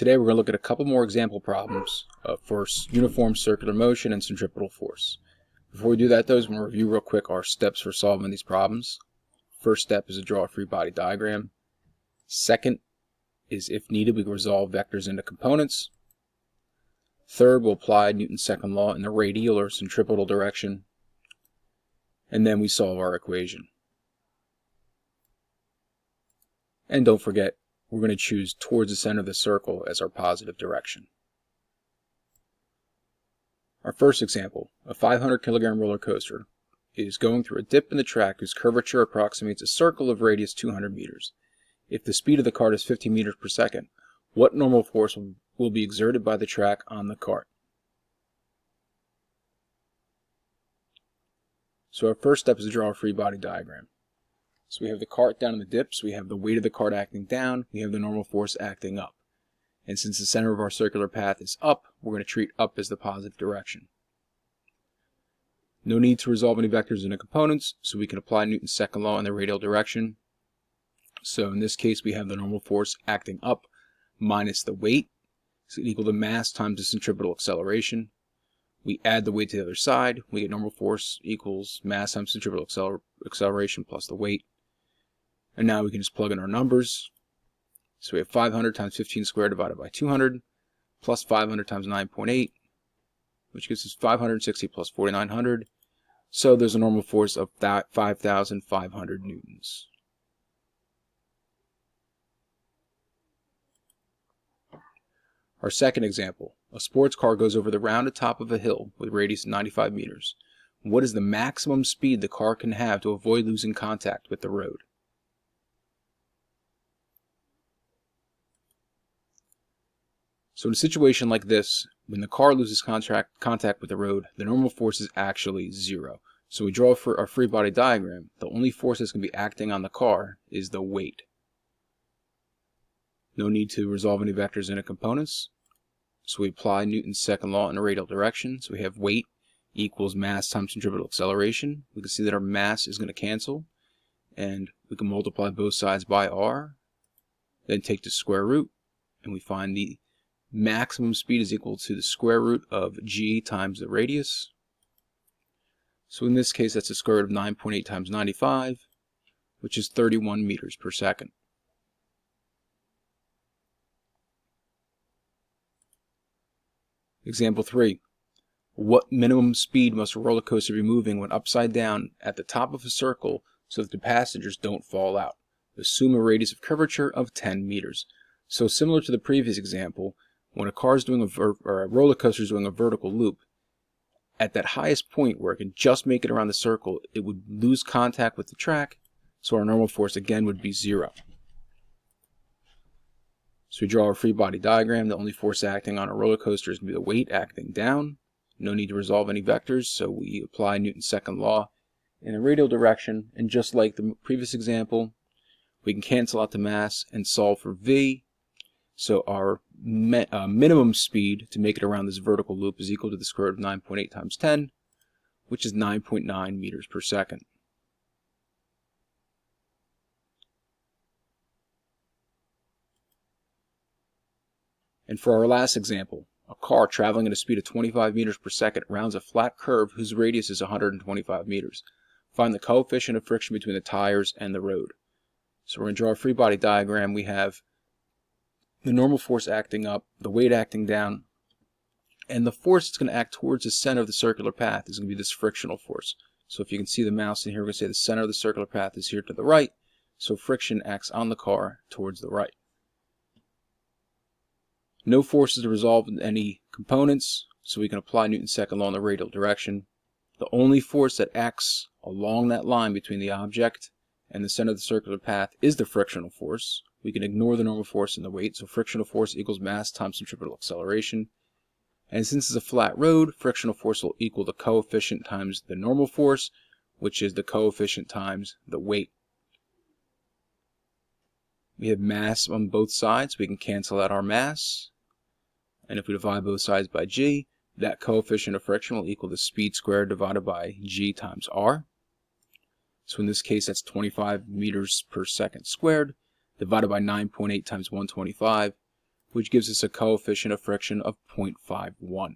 Today we're going to look at a couple more example problems for uniform circular motion and centripetal force. Before we do that though, I'm going to review real quick our steps for solving these problems. First step is to draw a free body diagram. Second is, if needed, we can resolve vectors into components. Third, we'll apply Newton's second law in the radial or centripetal direction. And then we solve our equation. And don't forget, we're going to choose towards the center of the circle as our positive direction. Our first example, a 500 kilogram roller coaster is going through a dip in the track whose curvature approximates a circle of radius 200 meters. If the speed of the cart is 15 meters per second, what normal force will be exerted by the track on the cart? So our first step is to draw a free body diagram. So we have the cart down in the dip, so we have the weight of the cart acting down, we have the normal force acting up. And since the center of our circular path is up, we're going to treat up as the positive direction. No need to resolve any vectors into components, so we can apply Newton's second law in the radial direction. So in this case, we have the normal force acting up minus the weight, so equal to mass times the centripetal acceleration. We add the weight to the other side, we get normal force equals mass times centripetal acceleration plus the weight. And now we can just plug in our numbers. So we have 500 times 15 squared divided by 200 plus 500 times 9.8, which gives us 560 plus 4,900. So there's a normal force of 5,500 newtons. Our second example, a sports car goes over the rounded top of a hill with a radius of 95 meters. What is the maximum speed the car can have to avoid losing contact with the road? So in a situation like this, when the car loses contact with the road, the normal force is actually zero. So we draw for our free body diagram. The only force that's going to be acting on the car is the weight. No need to resolve any vectors into components. So we apply Newton's second law in a radial direction. So we have weight equals mass times centripetal acceleration. We can see that our mass is going to cancel. And we can multiply both sides by r. Then take the square root. And we find the maximum speed is equal to the square root of g times the radius. So in this case, that's the square root of 9.8 times 95, which is 31 meters per second. Example 3. What minimum speed must a roller coaster be moving when upside down at the top of a circle so that the passengers don't fall out? Assume a radius of curvature of 10 meters. So similar to the previous example, when a car is doing a roller coaster is doing a vertical loop, at that highest point where it can just make it around the circle, it would lose contact with the track, so our normal force again would be zero. So we draw a free body diagram. The only force acting on a roller coaster is going to be the weight acting down. No need to resolve any vectors, so we apply Newton's second law in a radial direction, and just like the previous example, we can cancel out the mass and solve for v. So our minimum speed to make it around this vertical loop is equal to the square root of 9.8 times 10, which is 9.9 meters per second. And for our last example, a car traveling at a speed of 25 meters per second rounds a flat curve whose radius is 125 meters. Find the coefficient of friction between the tires and the road. So we're going to draw a free body diagram. We have the normal force acting up, the weight acting down, and the force that's going to act towards the center of the circular path is going to be this frictional force. So if you can see the mouse in here, we're going to say the center of the circular path is here to the right, so friction acts on the car towards the right. No forces to resolve in any components, so we can apply Newton's second law in the radial direction. The only force that acts along that line between the object and the center of the circular path is the frictional force. We can ignore the normal force and the weight, so frictional force equals mass times centripetal acceleration. And since it's a flat road, frictional force will equal the coefficient times the normal force, which is the coefficient times the weight. We have mass on both sides, we can cancel out our mass. And if we divide both sides by g, that coefficient of friction will equal the speed squared divided by g times r. So in this case, that's 25 meters per second squared, divided by 9.8 times 125, which gives us a coefficient of friction of 0.51.